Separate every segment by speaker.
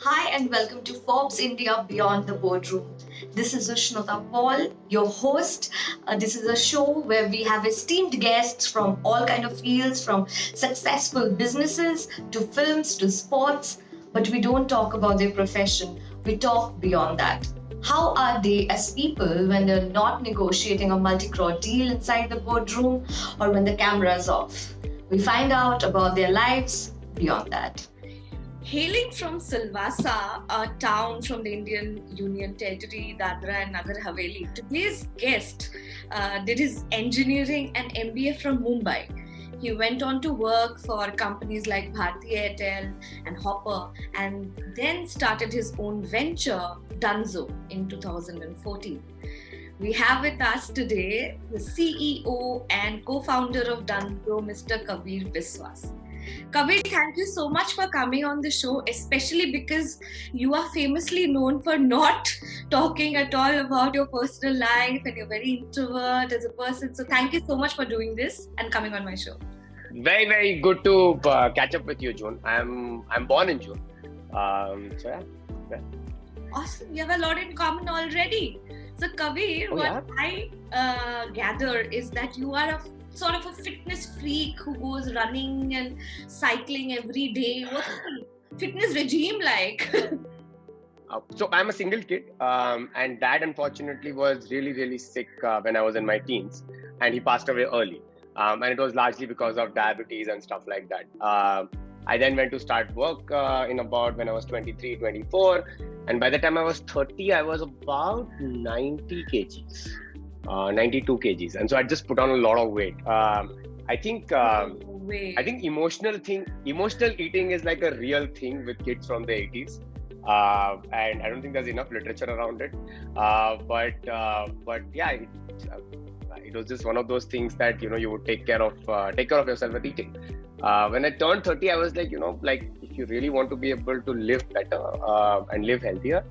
Speaker 1: Hi and welcome to Forbes India Beyond the Boardroom. This is Ushnata Paul, your host. This is a show where we have esteemed guests from all kind of fields, from successful businesses to films to sports, but we don't talk about their profession. We talk beyond that. How are they as people when they're not negotiating a multi-crore deal inside the boardroom or when the camera is off? We find out about their lives beyond that.
Speaker 2: Hailing from Silvassa, a town from the Indian Union Territory, Dadra and Nagar Haveli, today's guest did his engineering and MBA from Mumbai. He went on to work for companies like Bharti Airtel and Hopper and then started his own venture, Dunzo, in 2014. We have with us today the CEO and co-founder of Dunzo, Mr. Kabir Biswas. Kabir, thank you so much for coming on the show, especially because you are famously known for not talking at all about your personal life and you're very introvert as a person. So thank you so much for doing this and coming on my show.
Speaker 3: Very, very good to catch up with you, June. I'm born in June. So yeah.
Speaker 2: Awesome. You have a lot in common already. So Kabir, what I gather is that you are a sort of a fitness freak who goes running and cycling every day. What's the fitness regime like?
Speaker 3: So I'm a single kid, and dad unfortunately was really, really sick when I was in my teens, and he passed away early. And it was largely because of diabetes and stuff like that. I then went to start work in about when I was 23, 24. And by the time I was 30, I was about 90 kgs, 92 kgs. And so I just put on a lot of weight. I think emotional eating is like a real thing with kids from the 80s. And I don't think there's enough literature around it. But yeah, it was just one of those things that, you would take care of yourself with eating. When I turned 30, I was like, if you really want to be able to live better and live healthier,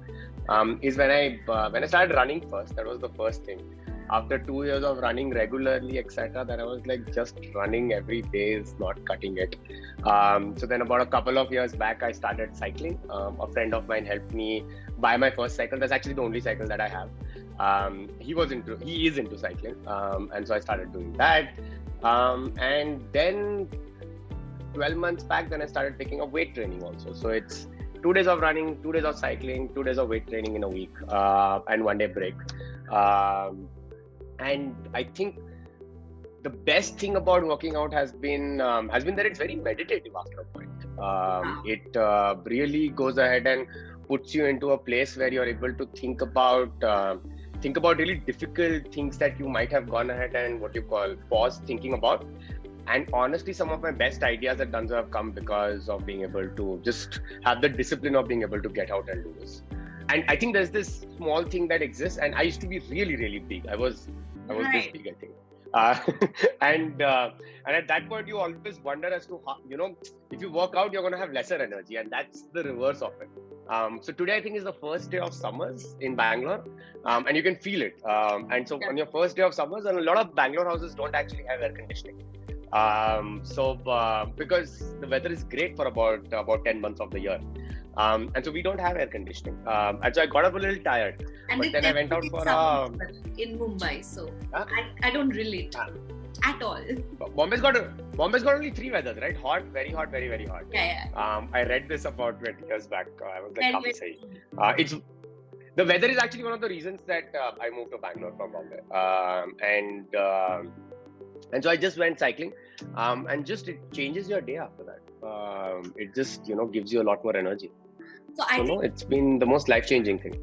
Speaker 3: is when I started running first. That was the first thing. After 2 years of running regularly, etc., then I was like, just running every day is not cutting it. So then about a couple of years back, I started cycling. A friend of mine helped me buy my first cycle. That's actually the only cycle that I have. He is into cycling. And so I started doing that. And then 12 months back, then I started picking up weight training also. So it's 2 days of running, 2 days of cycling, 2 days of weight training in a week, and 1 day break. And I think the best thing about working out has been that it's very meditative after a point. It really goes ahead and puts you into a place where you're able to think about really difficult things that you might have gone ahead and pause thinking about. And honestly, some of my best ideas at Dunzo have come because of being able to just have the discipline of being able to get out and do this. And I think there's this small thing that exists, and I used to be really, really big. I was this big, I think. And at that point, you always wonder as to how, if you work out, you're going to have lesser energy, and that's the reverse of it. So today, I think, is the first day of summers in Bangalore, and you can feel it. And so on your first day of summers, and a lot of Bangalore houses don't actually have air conditioning. Because the weather is great for about 10 months of the year. And so we don't have air conditioning. And so I got up a little tired.
Speaker 2: And
Speaker 3: but then I went out for
Speaker 2: in Mumbai, so I don't relate at all.
Speaker 3: Bombay's got only 3 weathers, right? Hot, very hot, very, very hot.
Speaker 2: Yeah.
Speaker 3: I read this about 20 years back. I was like, it's the weather is actually one of the reasons that I moved to Bangalore from Bombay. And so I just went cycling, and just it changes your day after that. It just gives you a lot more energy.
Speaker 2: So I think
Speaker 3: it's been the most life-changing thing.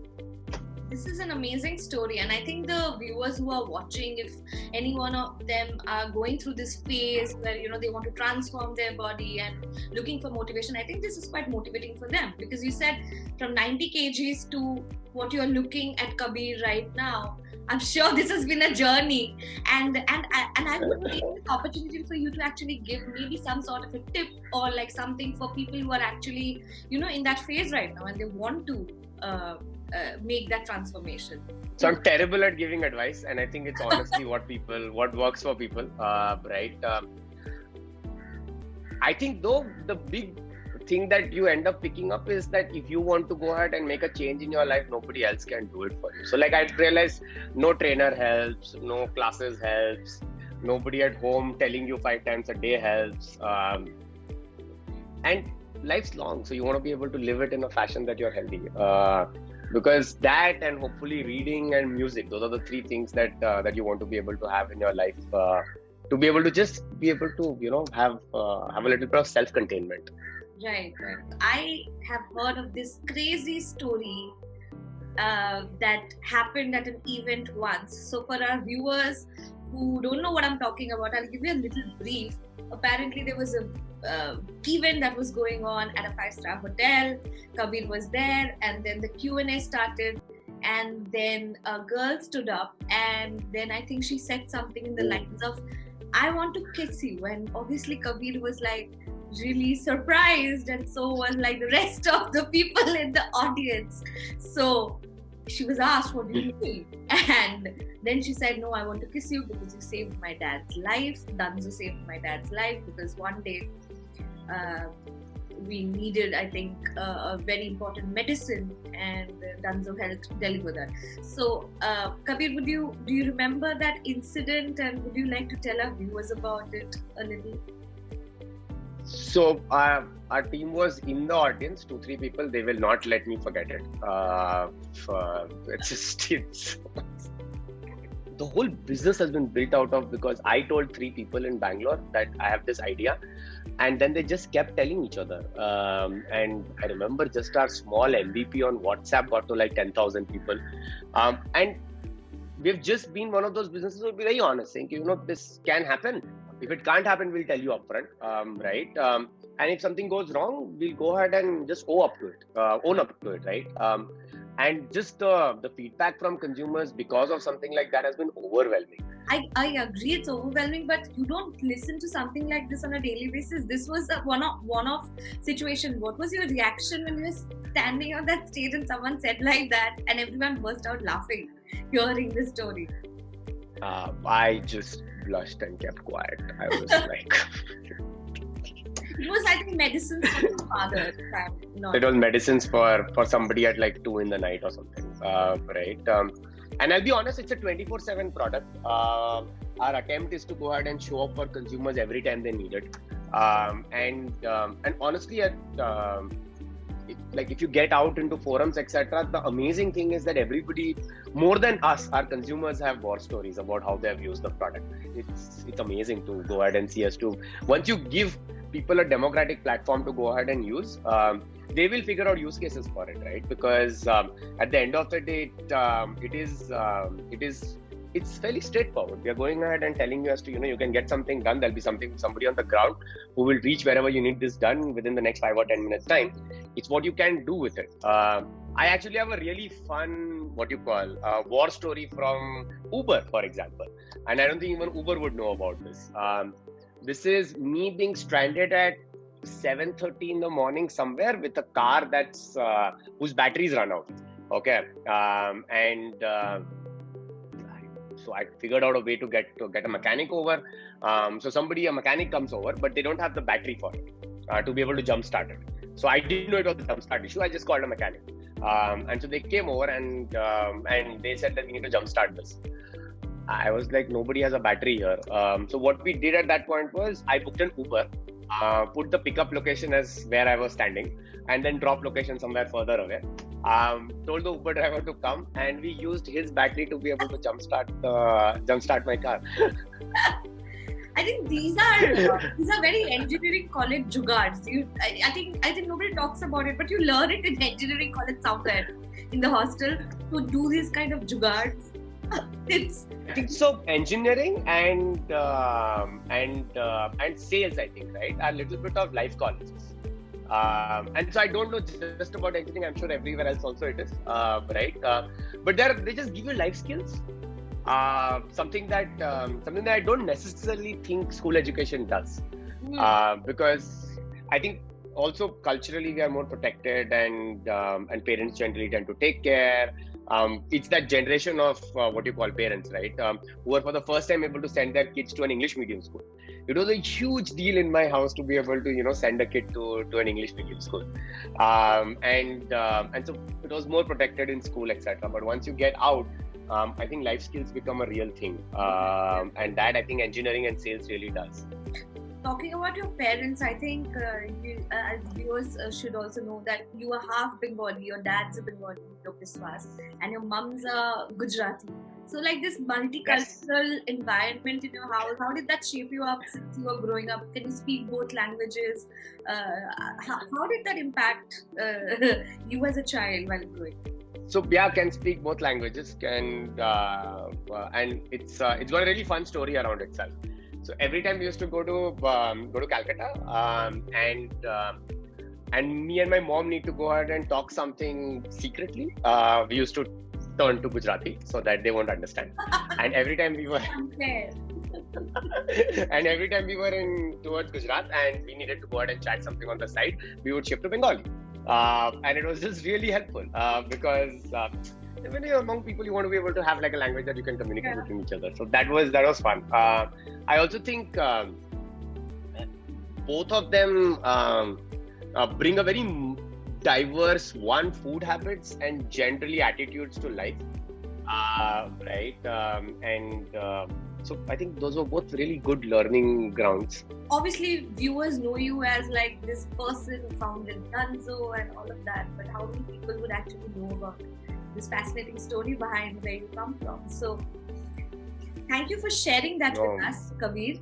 Speaker 2: This is an amazing story, and I think the viewers who are watching, if any one of them are going through this phase where they want to transform their body and looking for motivation, I think this is quite motivating for them, because you said from 90 kgs to what you're looking at Kabir right now. I'm sure this has been a journey, and I would take this opportunity for you to actually give maybe some sort of a tip or like something for people who are actually in that phase right now and they want to make that transformation.
Speaker 3: So I'm terrible at giving advice, and I think it's honestly what works for people, right? I think though the big thing that you end up picking up is that if you want to go ahead and make a change in your life, nobody else can do it for you. So like I realized no trainer helps, no classes helps, nobody at home telling you 5 times a day helps. And life's long, so you want to be able to live it in a fashion that you're healthy. Because that and hopefully reading and music, those are the 3 things that that you want to be able to have in your life. To be able to just be able to, have a little bit of self-containment.
Speaker 2: Right. I have heard of this crazy story that happened at an event once. So for our viewers who don't know what I'm talking about, I'll give you a little brief. Apparently there was a event that was going on at a 5-star hotel. Kabir was there, and then the Q&A started, and then a girl stood up, and then I think she said something in the lines of, "I want to kiss you," and obviously Kabir was like really surprised, and so was like the rest of the people in the audience. So she was asked, "What do you mean?" And then she said, "No, I want to kiss you because you saved my dad's life. Danzo saved my dad's life because one day we needed, I think, a very important medicine, and Danzo helped deliver that." So, Kabir, do you remember that incident, and would you like to tell our viewers about it a little?
Speaker 3: So our team was in the audience, 2-3 people. They will not let me forget it. It's the whole business has been built out of, because I told 3 people in Bangalore that I have this idea, and then they just kept telling each other. And I remember just our small MVP on WhatsApp got to like 10,000 people. And we've just been one of those businesses, we'll be very honest, saying, this can happen. If it can't happen, we'll tell you upfront, right? And if something goes wrong, we'll go ahead and just own up to it, right? And just the feedback from consumers because of something like that has been overwhelming.
Speaker 2: I agree, it's overwhelming, but you don't listen to something like this on a daily basis. This was a one-off situation. What was your reaction when you were standing on that stage and someone said like that, and everyone burst out laughing, hearing this story?
Speaker 3: I just blushed and kept quiet. I was like...
Speaker 2: It was, I think, medicines for your father.
Speaker 3: It was medicines for somebody at like 2 in the night or something, right? And I'll be honest, it's a 24/7 product. Our attempt is to go ahead and show up for consumers every time they need it. And honestly, like if you get out into forums, etc., the amazing thing is that everybody, more than us, our consumers have war stories about how they have used the product. It's amazing to go ahead and see us too. Once you give people a democratic platform to go ahead and use, they will figure out use cases for it, right? Because at the end of the day, it's fairly straightforward. We are going ahead and telling you as to, you can get something done. There'll be somebody on the ground who will reach wherever you need this done within the next 5 or 10 minutes time. It's what you can do with it. I actually have a really fun, war story from Uber, for example. And I don't think even Uber would know about this. This is me being stranded at 7:30 in the morning somewhere with a car that's whose batteries run out. Okay, so I figured out a way to get a mechanic over. So a mechanic comes over, but they don't have the battery for it to be able to jumpstart it. So I didn't know it was a jumpstart issue. I just called a mechanic, and so they came over and they said that we need to jumpstart this. I was like, nobody has a battery here. So what we did at that point was I booked an Uber, put the pickup location as where I was standing, and then drop location somewhere further away. Told the Uber driver to come, and we used his battery to be able to jumpstart my car.
Speaker 2: I think these are very engineering college jugards. I think nobody talks about it, but you learn it in engineering college somewhere in the hostel to do these kind of jugards.
Speaker 3: I think so. Engineering and sales, I think, right, are a little bit of life colleges. And so I don't know just about engineering. I'm sure everywhere else also it is, right? But they just give you life skills. Something that I don't necessarily think school education does, because I think also culturally we are more protected, and parents generally tend to take care. It's that generation of what you call parents, right? Who are for the first time able to send their kids to an English medium school. It was a huge deal in my house to be able to, send a kid to an English medium school, and so it was more protected in school, etc. But once you get out, I think life skills become a real thing, and that I think engineering and sales really does.
Speaker 2: Talking about your parents, I think you, as viewers should also know that you are half Bengali. Your dad's a Bengali, Biswas, and your mom's a Gujarati. So, like this multicultural environment in your house, how did that shape you up since you were growing up? Can you speak both languages? How did that impact you as a child while growing up?
Speaker 3: So yeah, can speak both languages, and it's got a really fun story around itself. So every time we used to go to Calcutta, and me and my mom need to go ahead and talk something secretly. We used to turn to Gujarati so that they won't understand. And every time we were and every time we were in towards Gujarat and we needed to go ahead and chat something on the side, we would shift to Bengali. And it was just really helpful because when you're among people, you want to be able to have like a language that you can communicate between each other. So that was fun. I also think both of them bring a very diverse food habits and generally attitudes to life, right? So I think those were both really good learning grounds.
Speaker 2: Obviously, viewers know you as like this person who founded Dunzo and all of that, but how many people would actually know about this fascinating story behind where you come from? So thank you for sharing that with us, Kabir.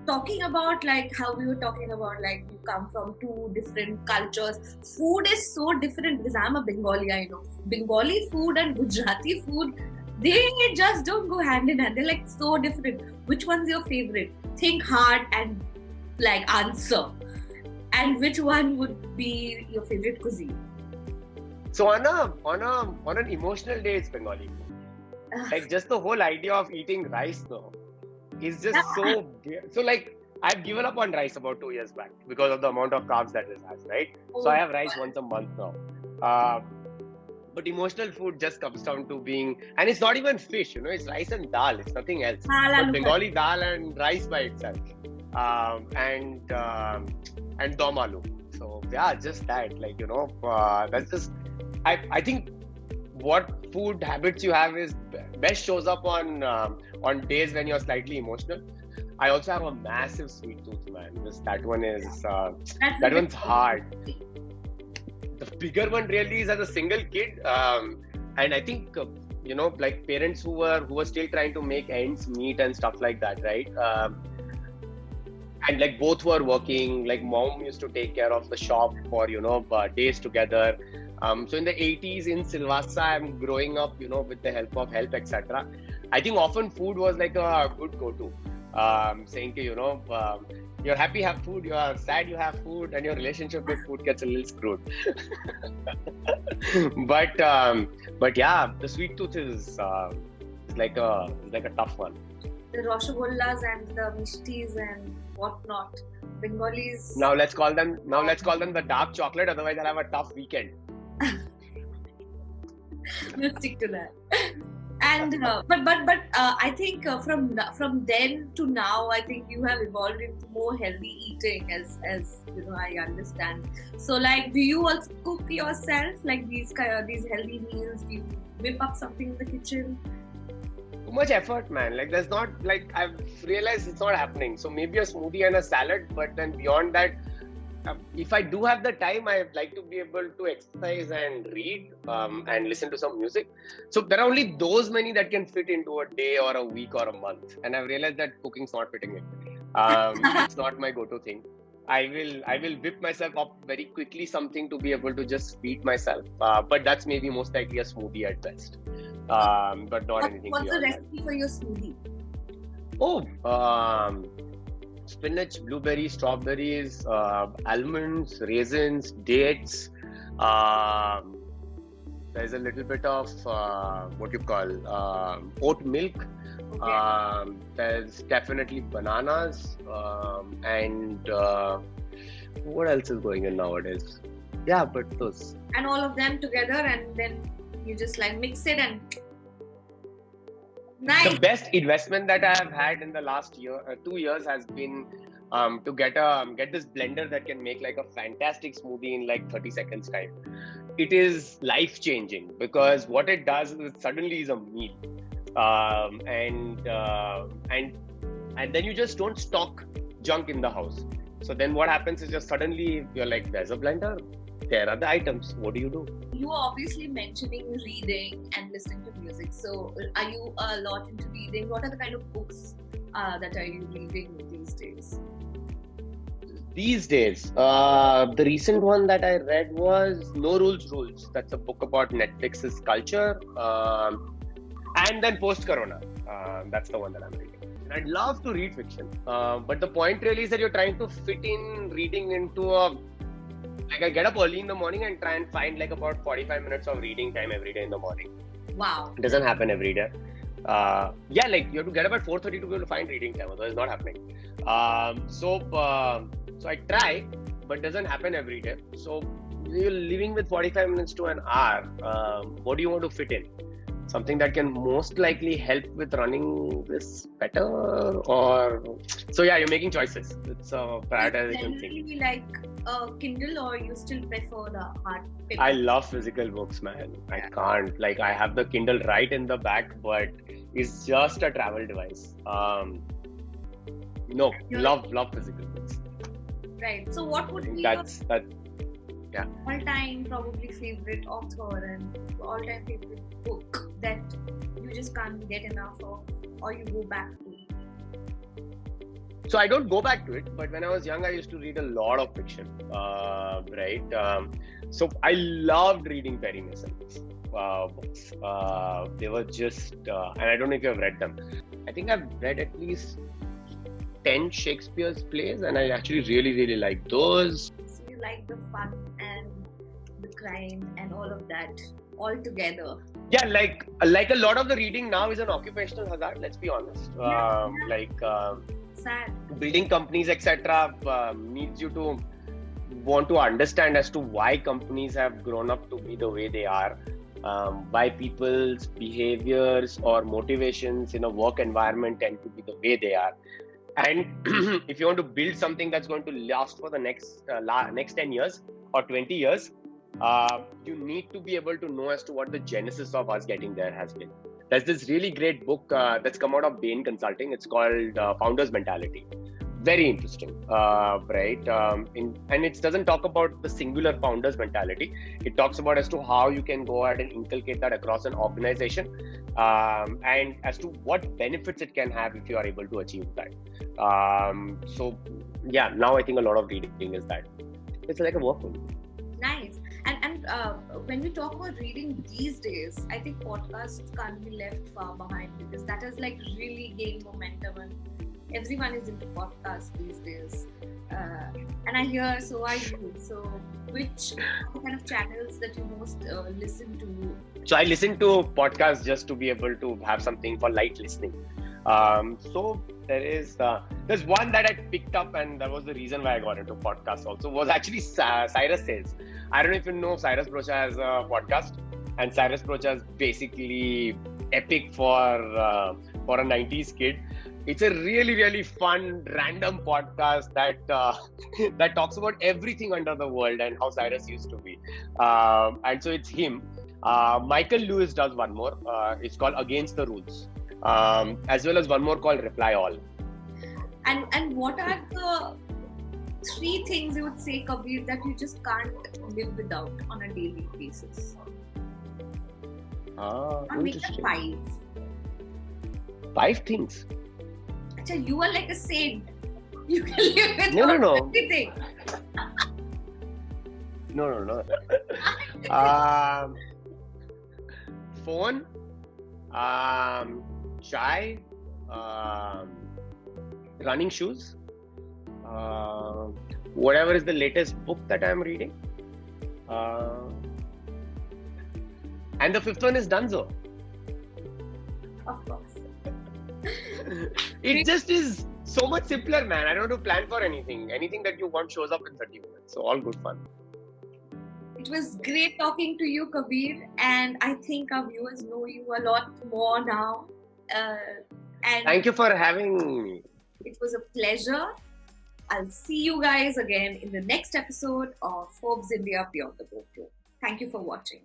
Speaker 2: Talking about like how we were talking about like you come from two different cultures. Food is so different because I'm a Bengali, I know. Bengali food and Gujarati food, they just don't go hand in hand. They're like so different. Which one's your favorite? Think hard and like answer. And which one would be your favorite cuisine?
Speaker 3: So on an emotional day, it's Bengali food. Like just the whole idea of eating rice though is just so like I've given up on rice about 2 years back because of the amount of carbs that it has, right? So I have rice once a month now. But emotional food just comes down to being, and it's not even fish, it's rice and dal, it's nothing else. But Bengali dal and rice by itself, and dom aloo. So yeah, just that, like that's just. I think what food habits you have is best shows up on days when you're slightly emotional. I also have a massive sweet tooth, man. That one is that one's hard. The bigger one really is as a single kid, and I think like parents who were still trying to make ends meet and stuff like that, right? And like both were working. Like mom used to take care of the shop for days together. So in the 80s in Silvassa, I'm growing up, with the help of help, etc. I think often food was like a good go-to, saying, you're happy, have food, you are sad, you have food, and your relationship with food gets a little screwed. But yeah, the sweet tooth is like a tough one.
Speaker 2: The Rosagollas and the Mishtis and whatnot. Bengalis.
Speaker 3: Now let's call them the dark chocolate. Otherwise, I'll have a tough weekend.
Speaker 2: We'll stick to that. And but I think from then to now, I think you have evolved into more healthy eating, as I understand. So like, do you also cook yourself like these healthy meals? Do you whip up something in the kitchen?
Speaker 3: Too much effort, man. Like there's not, like, I've realized it's not happening. So maybe a smoothie and a salad, but then beyond that, if I do have the time, I like to be able to exercise and read and listen to some music. So there are only those many that can fit into a day or a week or a month. And I've realized that cooking's not fitting it. It's not my go-to thing. I will whip myself up very quickly something to be able to just feed myself. But that's maybe most likely a smoothie at best. But not anything.
Speaker 2: What's the recipe for your smoothie?
Speaker 3: Spinach, blueberries, strawberries, almonds, raisins, dates. There's a little bit of what you call oat milk. Okay. There's definitely bananas and What else is going on nowadays? Yeah, but those.
Speaker 2: And all of them together, and then you just like mix it and nice.
Speaker 3: The best investment that I have had in the last 2 years has been to get this blender that can make like a fantastic smoothie in like 30 seconds time. It is life changing because what it does is it suddenly is a meal, and then you just don't stock junk in the house. So then what happens is just suddenly you're like, there's a blender, there are the items. What do you do?
Speaker 2: You are obviously mentioning reading and listening to music. So, are you a lot into reading? What are the kind of books that are you reading these days?
Speaker 3: These days, the recent one that I read was No Rules Rules. That's a book about Netflix's culture. And then Post Corona. That's the one that I'm reading. And I'd love to read fiction. But the point really is that you're trying to fit in reading into I get up early in the morning and try and find like about 45 minutes of reading time every day in the morning.
Speaker 2: Wow.
Speaker 3: It doesn't happen every day. Like you have to get up at 4:30 to be able to find reading time, otherwise it's not happening. So I try, but it doesn't happen every day. So you're living with 45 minutes to an hour. What do you want to fit in? Something that can most likely help with running this better, or so yeah, you're making choices. It's a prioritization thing.
Speaker 2: Generally like Kindle, or you still prefer the hard paper?
Speaker 3: I love physical books, man. I can't. Like, I have the Kindle right in the back, but it's just a travel device. Love physical books.
Speaker 2: Right. So, what would be
Speaker 3: Yeah.
Speaker 2: your all-time probably favorite author and all-time favorite book that you just can't get enough of, or you go back to?
Speaker 3: So I don't go back to it, but when I was young, I used to read a lot of fiction, right? So I loved reading Perry Mason's books. They were just, and I don't know if you have read them. I think I've read at least 10 Shakespeare's plays, and I actually really, really like those.
Speaker 2: So you like the fun and the crime and all of that all together.
Speaker 3: Yeah, like a lot of the reading now is an occupational hazard. Let's be honest.
Speaker 2: Sad.
Speaker 3: Building companies, etc., needs you to want to understand as to why companies have grown up to be the way they are, why people's behaviors or motivations in a work environment tend to be the way they are. And if you want to build something that's going to last for the next 10 years or 20 years, you need to be able to know as to what the genesis of us getting there has been. There's this really great book that's come out of Bain Consulting. It's called Founder's Mentality. Very interesting, right? And it doesn't talk about the singular founder's mentality. It talks about as to how you can go ahead and inculcate that across an organization, and as to what benefits it can have if you are able to achieve that. So yeah, now I think a lot of reading is that. It's like a workflow.
Speaker 2: Nice. And when we talk about reading these days, I think podcasts can't be left far behind, because that has like really gained momentum, and everyone is into podcasts these days. And I hear so are you. So which kind of channels that you most listen to?
Speaker 3: So I listen to podcasts just to be able to have something for light listening. So there's one that I picked up, and that was the reason why I got into podcasts also, was actually Cyrus Says. I don't know if you know, Cyrus Brocha has a podcast, and Cyrus Brocha is basically epic for a 90s kid. It's a really, really fun, random podcast that that talks about everything under the world and how Cyrus used to be. And so it's him. Michael Lewis does one more. It's called Against the Rules. As well as one more called Reply All.
Speaker 2: And what are the 3 things you would say, Kabir, that you just can't live without on a daily basis? Or make it 5.
Speaker 3: 5 things.
Speaker 2: Achha, you are like a saint. You can live without
Speaker 3: No.
Speaker 2: everything.
Speaker 3: No. Phone, chai, running shoes, whatever is the latest book that I'm reading, and the 5th one is Dunzo.
Speaker 2: Of course.
Speaker 3: It just is so much simpler, man. I don't have to plan for anything. Anything that you want shows up in 30 minutes. So all good fun.
Speaker 2: It was great talking to you, Kabir, and I think our viewers know you a lot more now. And
Speaker 3: Thank you for having me.
Speaker 2: it was a pleasure. I'll see you guys again in the next episode of Forbes India Beyond the Boardroom. Thank you for watching.